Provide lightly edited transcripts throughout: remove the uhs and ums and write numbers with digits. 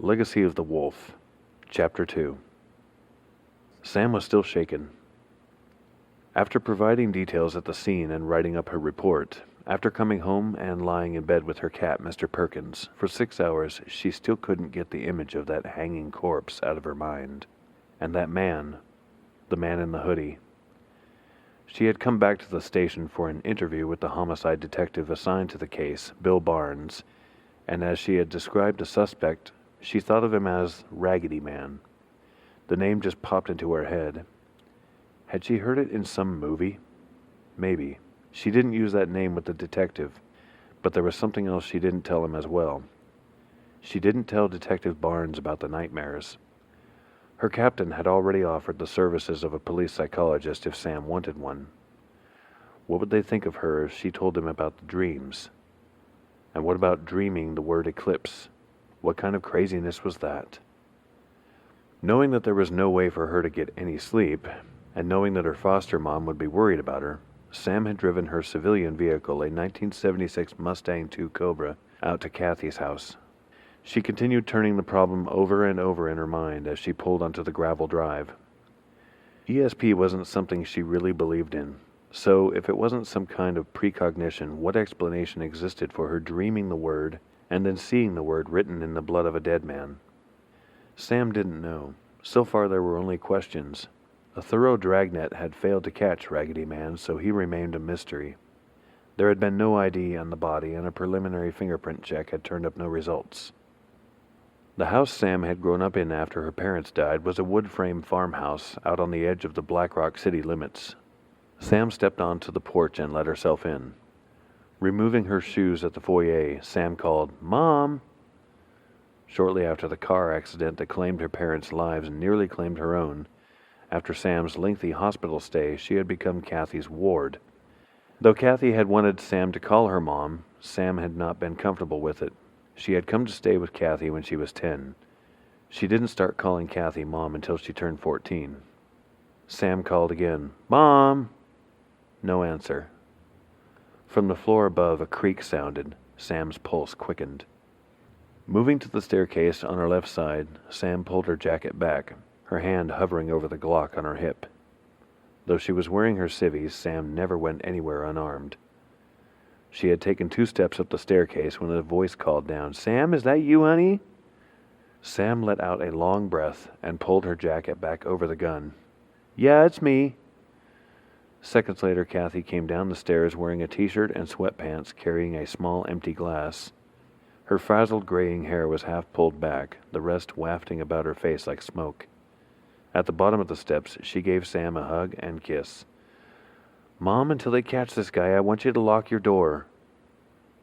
Legacy of the Wolf, Chapter 2. Sam was still shaken. After providing details at the scene and writing up her report, after coming home and lying in bed with her cat, Mr. Perkins, for 6 hours, she still couldn't get the image of that hanging corpse out of her mind. And that man, the man in the hoodie. She had come back to the station for an interview with the homicide detective assigned to the case, Bill Barnes, and as she had described the suspect, she thought of him as Raggedy Man. The name just popped into her head. Had she heard it in some movie? Maybe. She didn't use that name with the detective, but there was something else she didn't tell him as well. She didn't tell Detective Barnes about the nightmares. Her captain had already offered the services of a police psychologist if Sam wanted one. What would they think of her if she told them about the dreams? And what about dreaming the word eclipse? What kind of craziness was that? Knowing that there was no way for her to get any sleep, and knowing that her foster mom would be worried about her, Sam had driven her civilian vehicle, a 1976 Mustang II Cobra, out to Kathy's house. She continued turning the problem over and over in her mind as she pulled onto the gravel drive. ESP wasn't something she really believed in, so if it wasn't some kind of precognition, what explanation existed for her dreaming the word and then seeing the word written in the blood of a dead man? Sam didn't know. So far there were only questions. A thorough dragnet had failed to catch Raggedy Man, so he remained a mystery. There had been no ID on the body, and a preliminary fingerprint check had turned up no results. The house Sam had grown up in after her parents died was a wood-frame farmhouse out on the edge of the Black Rock city limits. Sam stepped onto the porch and let herself in. Removing her shoes at the foyer, Sam called, "Mom!" Shortly after the car accident that claimed her parents' lives and nearly claimed her own, after Sam's lengthy hospital stay, she had become Kathy's ward. Though Kathy had wanted Sam to call her mom, Sam had not been comfortable with it. She had come to stay with Kathy when she was 10. She didn't start calling Kathy Mom until she turned 14. Sam called again, "Mom!" No answer. From the floor above, a creak sounded. Sam's pulse quickened. Moving to the staircase on her left side, Sam pulled her jacket back, her hand hovering over the Glock on her hip. Though she was wearing her civvies, Sam never went anywhere unarmed. She had taken 2 steps up the staircase when a voice called down, "Sam, is that you, honey?" Sam let out a long breath and pulled her jacket back over the gun. "Yeah, it's me." Seconds later, Kathy came down the stairs wearing a t-shirt and sweatpants, carrying a small empty glass. Her frazzled graying hair was half pulled back, the rest wafting about her face like smoke. At the bottom of the steps, she gave Sam a hug and kiss. "Mom, until they catch this guy, I want you to lock your door."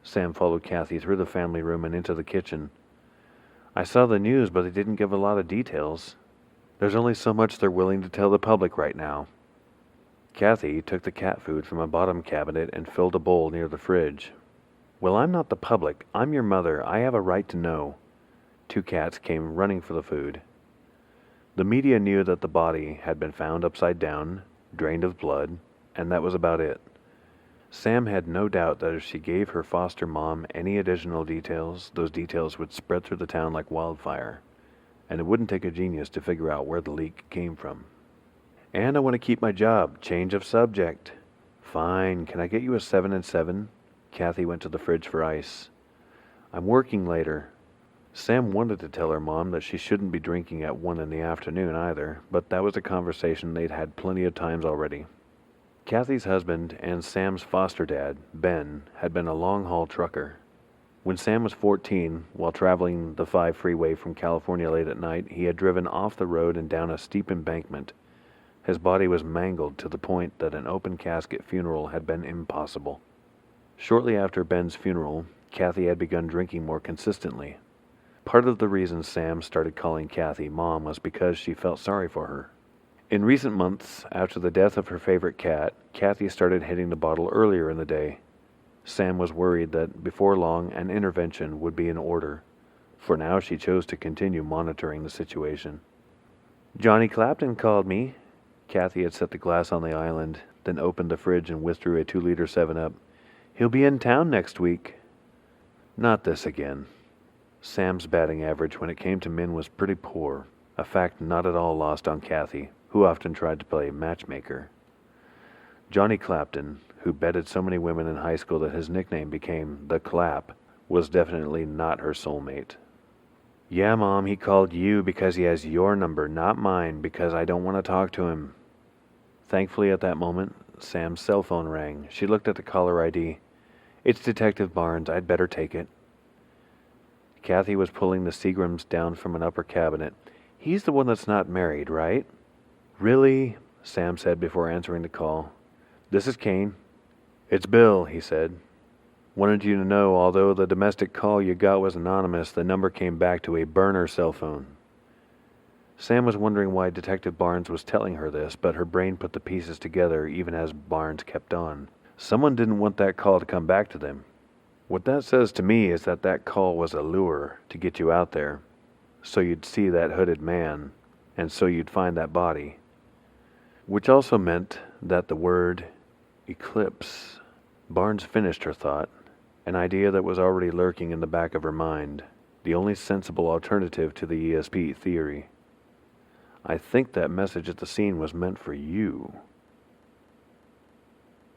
Sam followed Kathy through the family room and into the kitchen. "I saw the news, but they didn't give a lot of details. There's only so much they're willing to tell the public right now." Kathy took the cat food from a bottom cabinet and filled a bowl near the fridge. "Well, I'm not the public. I'm your mother. I have a right to know." 2 cats came running for the food. The media knew that the body had been found upside down, drained of blood, and that was about it. Sam had no doubt that if she gave her foster mom any additional details, those details would spread through the town like wildfire, and it wouldn't take a genius to figure out where the leak came from. "And I want to keep my job. Change of subject." "Fine. Can I get you a 7 and 7? Kathy went to the fridge for ice. "I'm working later." Sam wanted to tell her mom that she shouldn't be drinking at 1 in the afternoon either, but that was a conversation they'd had plenty of times already. Kathy's husband and Sam's foster dad, Ben, had been a long-haul trucker. When Sam was 14, while traveling the 5 freeway from California late at night, he had driven off the road and down a steep embankment. His body was mangled to the point that an open casket funeral had been impossible. Shortly after Ben's funeral, Kathy had begun drinking more consistently. Part of the reason Sam started calling Kathy Mom was because she felt sorry for her. In recent months, after the death of her favorite cat, Kathy started hitting the bottle earlier in the day. Sam was worried that before long an intervention would be in order. For now, she chose to continue monitoring the situation. "Johnny Clapton called me." Kathy had set the glass on the island, then opened the fridge and withdrew a 2-liter 7-Up. "He'll be in town next week." "Not this again." Sam's batting average when it came to men was pretty poor, a fact not at all lost on Kathy, who often tried to play matchmaker. Johnny Clapton, who bedded so many women in high school that his nickname became The Clap, was definitely not her soulmate. "Yeah, Mom, he called you because he has your number, not mine, because I don't want to talk to him." Thankfully, at that moment, Sam's cell phone rang. She looked at the caller ID. "It's Detective Barnes. I'd better take it." Kathy was pulling the Seagrams down from an upper cabinet. "He's the one that's not married, right?" "Really?" Sam said before answering the call. "This is Cain." "It's Bill," he said. "Wanted you to know, although the domestic call you got was anonymous, the number came back to a burner cell phone." Sam was wondering why Detective Barnes was telling her this, but her brain put the pieces together even as Barnes kept on. Someone didn't want that call to come back to them. What that says to me is that that call was a lure to get you out there, so you'd see that hooded man, and so you'd find that body. Which also meant that the word eclipse. Barnes finished her thought, an idea that was already lurking in the back of her mind, the only sensible alternative to the ESP theory. "I think that message at the scene was meant for you."